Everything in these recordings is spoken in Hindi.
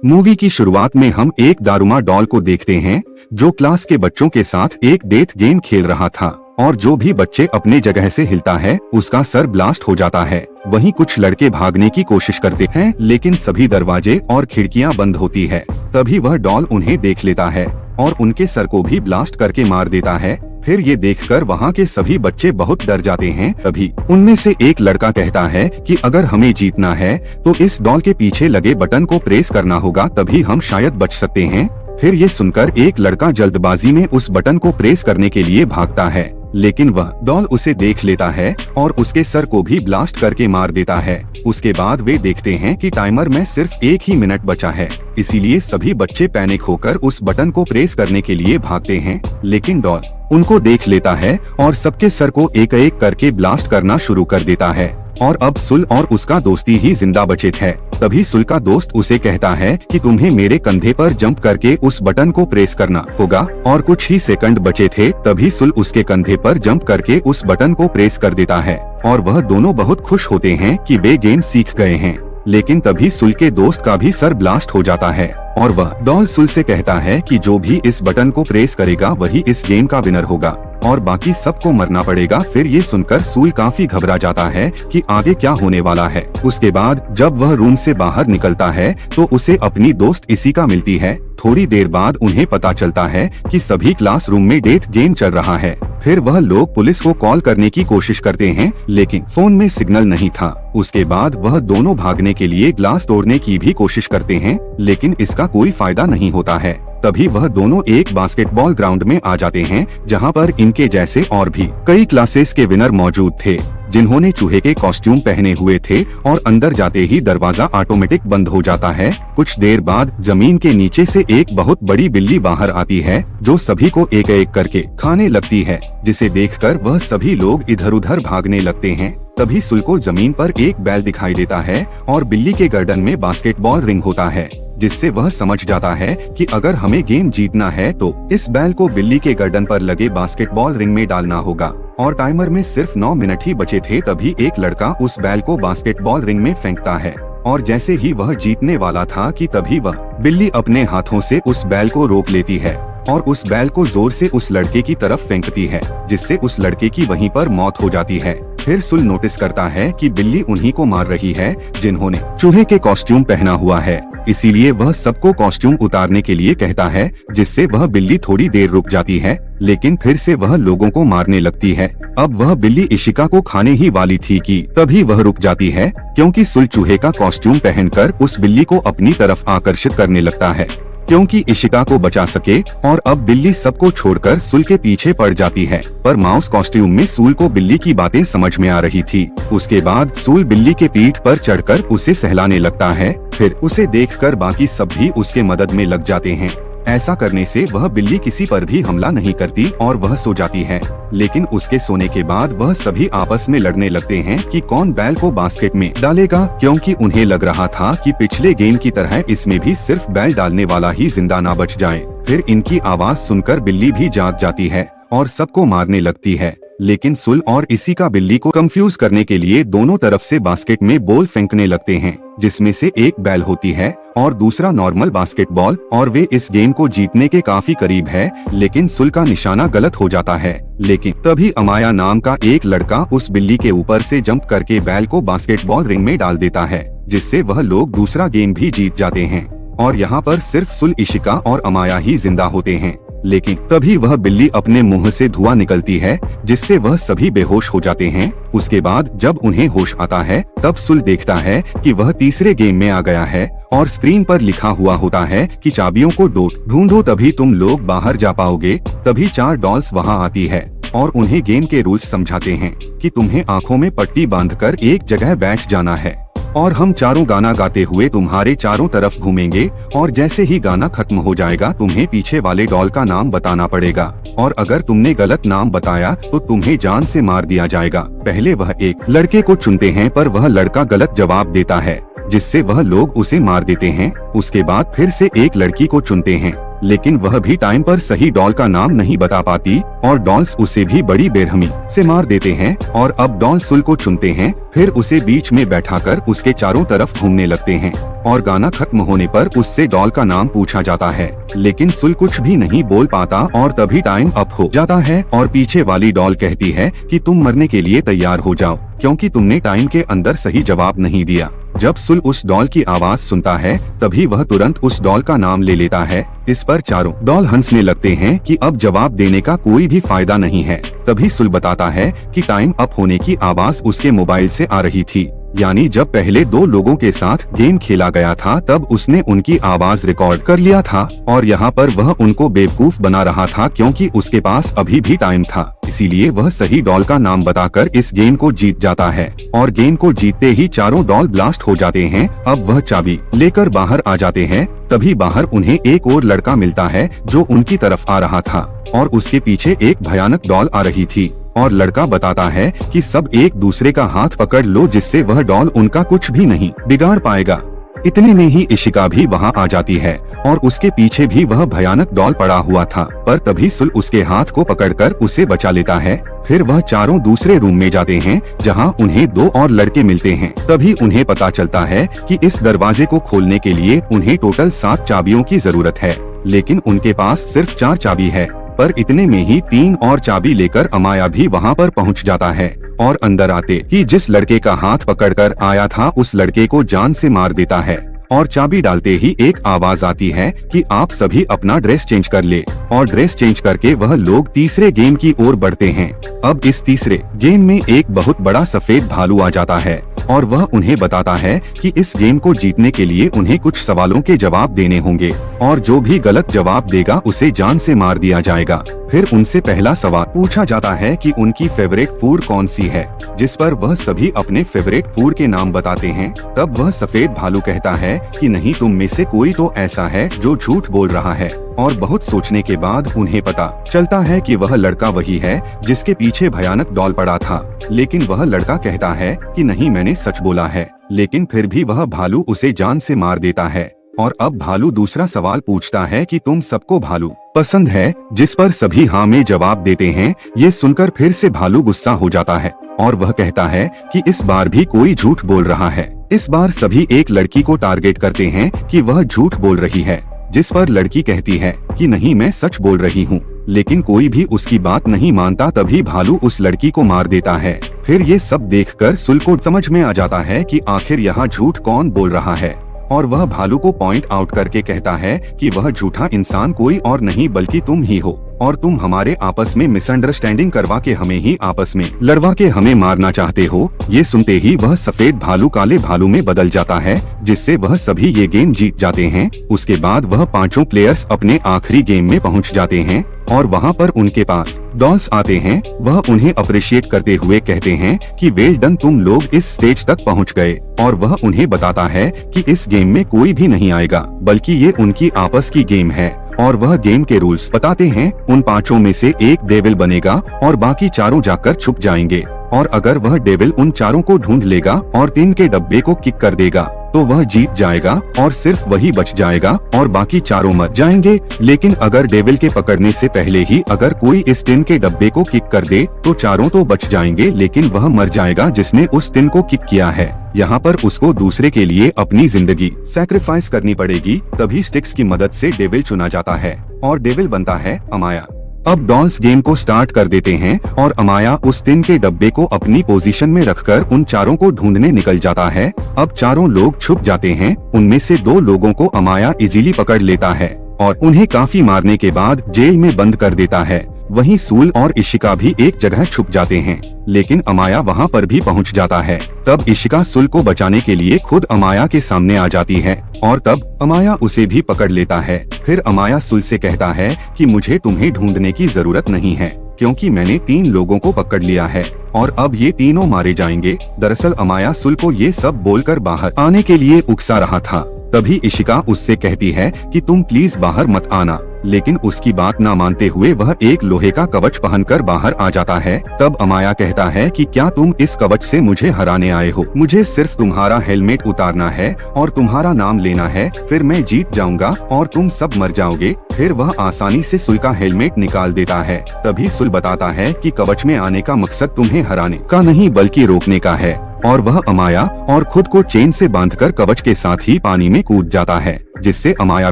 मूवी की शुरुआत में हम एक दारुमा डॉल को देखते हैं जो क्लास के बच्चों के साथ एक डेथ गेम खेल रहा था और जो भी बच्चे अपने जगह से हिलता है उसका सर ब्लास्ट हो जाता है। वहीं कुछ लड़के भागने की कोशिश करते हैं लेकिन सभी दरवाजे और खिड़कियां बंद होती है। तभी वह डॉल उन्हें देख लेता है और उनके सर को भी ब्लास्ट करके मार देता है। फिर ये देखकर वहाँ के सभी बच्चे बहुत डर जाते हैं। तभी उनमें से एक लड़का कहता है कि अगर हमें जीतना है तो इस डॉल के पीछे लगे बटन को प्रेस करना होगा, तभी हम शायद बच सकते हैं। फिर ये सुनकर एक लड़का जल्दबाजी में उस बटन को प्रेस करने के लिए भागता है, लेकिन वह डॉल उसे देख लेता है और उसके सर को भी ब्लास्ट करके मार देता है। उसके बाद वे देखते हैं कि टाइमर में सिर्फ 1 ही मिनट बचा है, इसीलिए सभी बच्चे पैनिक होकर उस बटन को प्रेस करने के लिए भागते हैं। लेकिन डॉल उनको देख लेता है और सबके सर को एक एक करके ब्लास्ट करना शुरू कर देता है और अब सुल और उसका दोस्ती ही जिंदा बचे थे। तभी सुल का दोस्त उसे कहता है कि तुम्हें मेरे कंधे पर जंप करके उस बटन को प्रेस करना होगा और कुछ ही सेकंड बचे थे। तभी सुल उसके कंधे पर जंप करके उस बटन को प्रेस कर देता है और वह दोनों बहुत खुश होते हैं कि वे गेम सीख गए हैं। लेकिन तभी सुल के दोस्त का भी सर ब्लास्ट हो जाता है और वह डॉल सुल से कहता है कि जो भी इस बटन को प्रेस करेगा वही इस गेम का विनर होगा और बाकी सबको मरना पड़ेगा। फिर ये सुनकर सुल काफी घबरा जाता है कि आगे क्या होने वाला है। उसके बाद जब वह रूम से बाहर निकलता है तो उसे अपनी दोस्त इशिका मिलती है। थोड़ी देर बाद उन्हें पता चलता है कि सभी क्लासरूम में डेथ गेम चल रहा है। फिर वह लोग पुलिस को कॉल करने की कोशिश करते हैं लेकिन फोन में सिग्नल नहीं था। उसके बाद वह दोनों भागने के लिए ग्लास तोड़ने की भी कोशिश करते हैं लेकिन इसका कोई फायदा नहीं होता है। तभी वह दोनों एक बास्केटबॉल ग्राउंड में आ जाते हैं जहां पर इनके जैसे और भी कई क्लासेस के विनर मौजूद थे जिन्होंने चूहे के कॉस्ट्यूम पहने हुए थे और अंदर जाते ही दरवाजा ऑटोमेटिक बंद हो जाता है। कुछ देर बाद जमीन के नीचे से एक बहुत बड़ी बिल्ली बाहर आती है जो सभी को एक एक करके खाने लगती है, जिसे देखकर वह सभी लोग इधर उधर भागने लगते हैं। तभी सुल को जमीन पर एक बैल दिखाई देता है और बिल्ली के गर्दन में बास्केटबॉल रिंग होता है, जिससे वह समझ जाता है कि अगर हमें गेम जीतना है तो इस बैल को बिल्ली के गर्दन पर लगे बास्केटबॉल रिंग में डालना होगा। और टाइमर में सिर्फ 9 मिनट ही बचे थे। तभी एक लड़का उस बैल को बास्केटबॉल रिंग में फेंकता है और जैसे ही वह जीतने वाला था कि तभी वह बिल्ली अपने हाथों से उस बैल को रोक लेती है और उस बैल को जोर से उस लड़के की तरफ फेंकती है, जिससे उस लड़के की वहीं पर मौत हो जाती है। फिर सुल नोटिस करता है कि बिल्ली उन्हीं को मार रही है जिन्होंने चूहे के कॉस्ट्यूम पहना हुआ है, इसीलिए वह सबको कॉस्ट्यूम उतारने के लिए कहता है, जिससे वह बिल्ली थोड़ी देर रुक जाती है लेकिन फिर से वह लोगों को मारने लगती है। अब वह बिल्ली इशिका को खाने ही वाली थी कि तभी वह रुक जाती है क्योंकि सुल चूहे का कॉस्ट्यूम पहनकर उस बिल्ली को अपनी तरफ आकर्षित करने लगता है क्योंकि इशिका को बचा सके। और अब बिल्ली सबको छोड़कर सुल के पीछे पड़ जाती है, पर माउस कॉस्ट्यूम में सुल को बिल्ली की बातें समझ में आ रही थी। उसके बाद सुल बिल्ली के पीठ पर चढ़कर उसे सहलाने लगता है। फिर उसे देखकर बाकी सब भी उसके मदद में लग जाते हैं। ऐसा करने से वह बिल्ली किसी पर भी हमला नहीं करती और वह सो जाती है। लेकिन उसके सोने के बाद वह सभी आपस में लड़ने लगते हैं कि कौन बैल को बास्केट में डालेगा, क्योंकि उन्हें लग रहा था कि पिछले गेम की तरह इसमें भी सिर्फ बैल डालने वाला ही जिंदा ना बच जाए। फिर इनकी आवाज सुनकर बिल्ली भी जाग जाती है और सबको मारने लगती है। लेकिन सुल और इशिका बिल्ली को कंफ्यूज करने के लिए दोनों तरफ से बास्केट में बॉल फेंकने लगते हैं, जिसमें से एक बैल होती है और दूसरा नॉर्मल बास्केटबॉल, और वे इस गेम को जीतने के काफी करीब है। लेकिन सुल का निशाना गलत हो जाता है। लेकिन तभी अमाया नाम का एक लड़का उस बिल्ली के ऊपर से जंप करके बैल को बास्केटबॉल रिंग में डाल देता है, जिससे वह लोग दूसरा गेम भी जीत जाते हैं और यहाँ पर सिर्फ सुल, इशिका और अमाया ही जिंदा होते हैं। लेकिन तभी वह बिल्ली अपने मुंह से धुआं निकलती है, जिससे वह सभी बेहोश हो जाते हैं। उसके बाद जब उन्हें होश आता है तब सुल देखता है कि वह तीसरे गेम में आ गया है और स्क्रीन पर लिखा हुआ होता है कि चाबियों को ढूंढो तभी तुम लोग बाहर जा पाओगे। तभी 4 डॉल्स वहां आती है और उन्हें गेम के रूल्स समझाते हैं कि तुम्हें आंखों में पट्टी बांधकर एक जगह बैठ जाना है और हम चारों गाना गाते हुए तुम्हारे चारों तरफ घूमेंगे और जैसे ही गाना खत्म हो जाएगा तुम्हें पीछे वाले डॉल का नाम बताना पड़ेगा और अगर तुमने गलत नाम बताया तो तुम्हें जान से मार दिया जाएगा। पहले वह एक लड़के को चुनते हैं पर वह लड़का गलत जवाब देता है, जिससे वह लोग उसे मार देते हैं। उसके बाद फिर से एक लड़की को चुनते हैं, लेकिन वह भी टाइम पर सही डॉल का नाम नहीं बता पाती और डॉल्स उसे भी बड़ी बेरहमी से मार देते हैं। और अब डॉल सुल को चुनते हैं, फिर उसे बीच में बैठाकर उसके चारों तरफ घूमने लगते हैं। और गाना खत्म होने पर उससे डॉल का नाम पूछा जाता है, लेकिन सुल कुछ भी नहीं बोल पाता और तभी टाइम अप हो जाता है और पीछे वाली डॉल कहती है कि तुम मरने के लिए तैयार हो जाओ क्योंकि तुमने टाइम के अंदर सही जवाब नहीं दिया। जब सुल उस डॉल की आवाज सुनता है तभी वह तुरंत उस डॉल का नाम ले लेता है। इस पर चारों डॉल हंसने लगते हैं कि अब जवाब देने का कोई भी फायदा नहीं है। तभी सुल बताता है कि टाइम अप होने की आवाज उसके मोबाइल से आ रही थी, यानी जब पहले दो लोगों के साथ गेम खेला गया था तब उसने उनकी आवाज रिकॉर्ड कर लिया था और यहाँ पर वह उनको बेवकूफ बना रहा था क्योंकि उसके पास अभी भी टाइम था। इसीलिए वह सही डॉल का नाम बताकर इस गेम को जीत जाता है और गेम को जीतते ही चारों डॉल ब्लास्ट हो जाते हैं। अब वह चाबी लेकर बाहर आ जाते हैं। तभी बाहर उन्हें एक और लड़का मिलता है जो उनकी तरफ आ रहा था और उसके पीछे एक भयानक डॉल आ रही थी और लड़का बताता है कि सब एक दूसरे का हाथ पकड़ लो जिससे वह डॉल उनका कुछ भी नहीं बिगाड़ पाएगा। इतने में ही इशिका भी वहां आ जाती है और उसके पीछे भी वह भयानक डॉल पड़ा हुआ था, पर तभी सुल उसके हाथ को पकड़कर उसे बचा लेता है। फिर वह चारों दूसरे रूम में जाते हैं जहां उन्हें दो और लड़के मिलते हैं। तभी उन्हें पता चलता है कि इस दरवाजे को खोलने के लिए उन्हें टोटल 7 चाबियों की जरूरत है, लेकिन उनके पास सिर्फ 4 चाबी है। पर इतने में ही 3 और चाबी लेकर अमाया भी वहां पर पहुंच जाता है और अंदर आते ही जिस लड़के का हाथ पकड़कर आया था उस लड़के को जान से मार देता है और चाबी डालते ही एक आवाज आती है कि आप सभी अपना ड्रेस चेंज कर ले और ड्रेस चेंज करके वह लोग तीसरे गेम की ओर बढ़ते हैं। अब इस तीसरे गेम में एक बहुत बड़ा सफेद भालू आ जाता है और वह उन्हें बताता है कि इस गेम को जीतने के लिए उन्हें कुछ सवालों के जवाब देने होंगे और जो भी गलत जवाब देगा उसे जान से मार दिया जाएगा। फिर उनसे पहला सवाल पूछा जाता है कि उनकी फेवरेट फूड कौन सी है, जिस पर वह सभी अपने फेवरेट फूड के नाम बताते हैं। तब वह सफेद भालू कहता है कि नहीं, तुम में से कोई तो ऐसा है जो झूठ बोल रहा है। और बहुत सोचने के बाद उन्हें पता चलता है कि वह लड़का वही है जिसके पीछे भयानक डॉल पड़ा था, लेकिन वह लड़का कहता है कि नहीं, मैंने सच बोला है। लेकिन फिर भी वह भालू उसे जान से मार देता है। और अब भालू दूसरा सवाल पूछता है कि तुम सबको भालू पसंद है, जिस पर सभी हाँ में जवाब देते हैं। ये सुनकर फिर से भालू गुस्सा हो जाता है और वह कहता है कि इस बार भी कोई झूठ बोल रहा है। इस बार सभी एक लड़की को टारगेट करते हैं कि वह झूठ बोल रही है, जिस पर लड़की कहती है कि नहीं, मैं सच बोल रही हूँ। लेकिन कोई भी उसकी बात नहीं मानता। तभी भालू उस लड़की को मार देता है। फिर ये सब देखकर सुल को समझ में आ जाता है कि आखिर यहाँ झूठ कौन बोल रहा है और वह भालू को पॉइंट आउट करके कहता है कि वह झूठा इंसान कोई और नहीं बल्कि तुम ही हो और तुम हमारे आपस में मिसअंडरस्टैंडिंग करवा के हमें ही आपस में लड़वा के हमें मारना चाहते हो। ये सुनते ही वह सफेद भालू काले भालू में बदल जाता है, जिससे वह सभी ये गेम जीत जाते हैं। उसके बाद वह पांचों प्लेयर्स अपने आखिरी गेम में पहुंच जाते हैं और वहां पर उनके पास डॉल्स आते हैं। वह उन्हें अप्रिशिएट करते हुए कहते हैं कि वेल डन, तुम लोग इस स्टेज तक पहुंच गए। और वह उन्हें बताता है कि इस गेम में कोई भी नहीं आएगा, बल्कि ये उनकी आपस की गेम है। और वह गेम के रूल्स बताते हैं। उन पांचों में से एक डेविल बनेगा और बाकी चारों जाकर छुप जाएंगे, और अगर वह डेविल उन चारों को ढूंढ लेगा और 3 के डब्बे को किक कर देगा तो वह जीत जाएगा और सिर्फ वही बच जाएगा और बाकी चारों मर जाएंगे। लेकिन अगर डेविल के पकड़ने से पहले ही अगर कोई इस 3 के डब्बे को किक कर दे तो चारों तो बच जाएंगे, लेकिन वह मर जाएगा जिसने उस 3 को किक किया है। यहाँ पर उसको दूसरे के लिए अपनी जिंदगी सैक्रिफाइस करनी पड़ेगी। तभी स्टिक्स की मदद से डेविल चुना जाता है और डेविल बनता है अमाया। अब डॉल्स गेम को स्टार्ट कर देते हैं और अमाया उस 3 के डब्बे को अपनी पोजीशन में रखकर उन चारों को ढूंढने निकल जाता है। अब चारों लोग छुप जाते हैं। उनमें से 2 लोगों को अमाया इजीली पकड़ लेता है और उन्हें काफी मारने के बाद जेल में बंद कर देता है। वहीं सूल और इशिका भी एक जगह छुप जाते हैं, लेकिन अमाया वहां पर भी पहुंच जाता है। तब इशिका सुल को बचाने के लिए खुद अमाया के सामने आ जाती है और तब अमाया उसे भी पकड़ लेता है। फिर अमाया सुल से कहता है कि मुझे तुम्हें ढूंढने की जरूरत नहीं है, क्योंकि मैंने 3 लोगों को पकड़ लिया है और अब ये तीनों मारे जाएंगे। दरअसल अमाया सुल को ये सब बोलकर बाहर आने के लिए उकसा रहा था। तभी इशिका उससे कहती है कि तुम प्लीज बाहर मत आना, लेकिन उसकी बात न मानते हुए वह एक लोहे का कवच पहनकर बाहर आ जाता है। तब अमाया कहता है कि क्या तुम इस कवच से मुझे हराने आए हो? मुझे सिर्फ तुम्हारा हेलमेट उतारना है और तुम्हारा नाम लेना है, फिर मैं जीत जाऊंगा और तुम सब मर जाओगे। फिर वह आसानी से सुल का हेलमेट निकाल देता है। तभी सुल बताता है कि कवच में आने का मकसद तुम्हें हराने का नहीं बल्कि रोकने का है। और वह अमाया और खुद को चेन से बांधकर कवच के साथ ही पानी में कूद जाता है, जिससे अमाया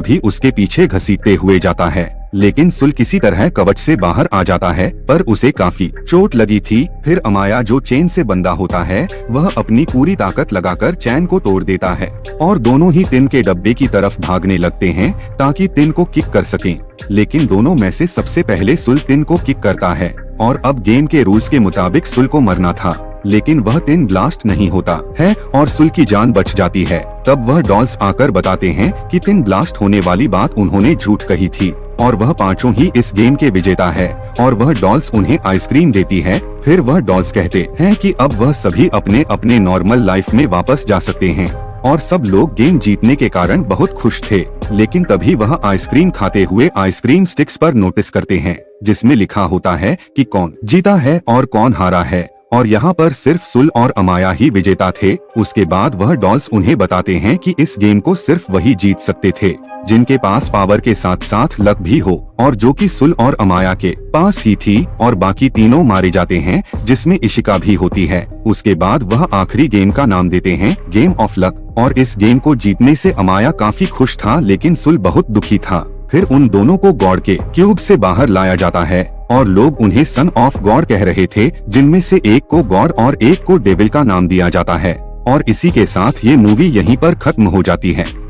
भी उसके पीछे घसीटते हुए जाता है। लेकिन सुल किसी तरह कवच से बाहर आ जाता है, पर उसे काफी चोट लगी थी। फिर अमाया जो चेन से बंधा होता है वह अपनी पूरी ताकत लगाकर चैन को तोड़ देता है और दोनों ही तिन के डब्बे की तरफ भागने लगते हैं ताकि तिन को किक कर सकें। लेकिन दोनों में से सबसे पहले सुल तिन को किक करता है और अब गेम के रूल्स के मुताबिक सुल को मरना था, लेकिन वह तिन ब्लास्ट नहीं होता है और सुल की जान बच जाती है। तब वह डॉल्स आकर बताते हैं कि तिन ब्लास्ट होने वाली बात उन्होंने झूठ कही थी और वह पांचों ही इस गेम के विजेता है और वह डॉल्स उन्हें आइसक्रीम देती है। फिर वह डॉल्स कहते हैं कि अब वह सभी अपने अपने नॉर्मल लाइफ में वापस जा सकते हैं और सब लोग गेम जीतने के कारण बहुत खुश थे। लेकिन तभी वह आइसक्रीम खाते हुए आइसक्रीम स्टिक्स पर नोटिस करते हैं जिसमें लिखा होता है कि कौन जीता है और कौन हारा है, और यहाँ पर सिर्फ सुल और अमाया ही विजेता थे। उसके बाद वह डॉल्स उन्हें बताते हैं कि इस गेम को सिर्फ वही जीत सकते थे जिनके पास पावर के साथ साथ लक भी हो, और जो कि सुल और अमाया के पास ही थी, और बाकी तीनों मारे जाते हैं जिसमें इशिका भी होती है। उसके बाद वह आखिरी गेम का नाम देते हैं गेम ऑफ लक, और इस गेम को जीतने से अमाया काफी खुश था लेकिन सुल बहुत दुखी था। फिर उन दोनों को गॉड के क्यूब से बाहर लाया जाता है और लोग उन्हें सन ऑफ गॉड कह रहे थे, जिनमें से एक को गॉड और एक को डेविल का नाम दिया जाता है। और इसी के साथ ये मूवी यहीं पर खत्म हो जाती है।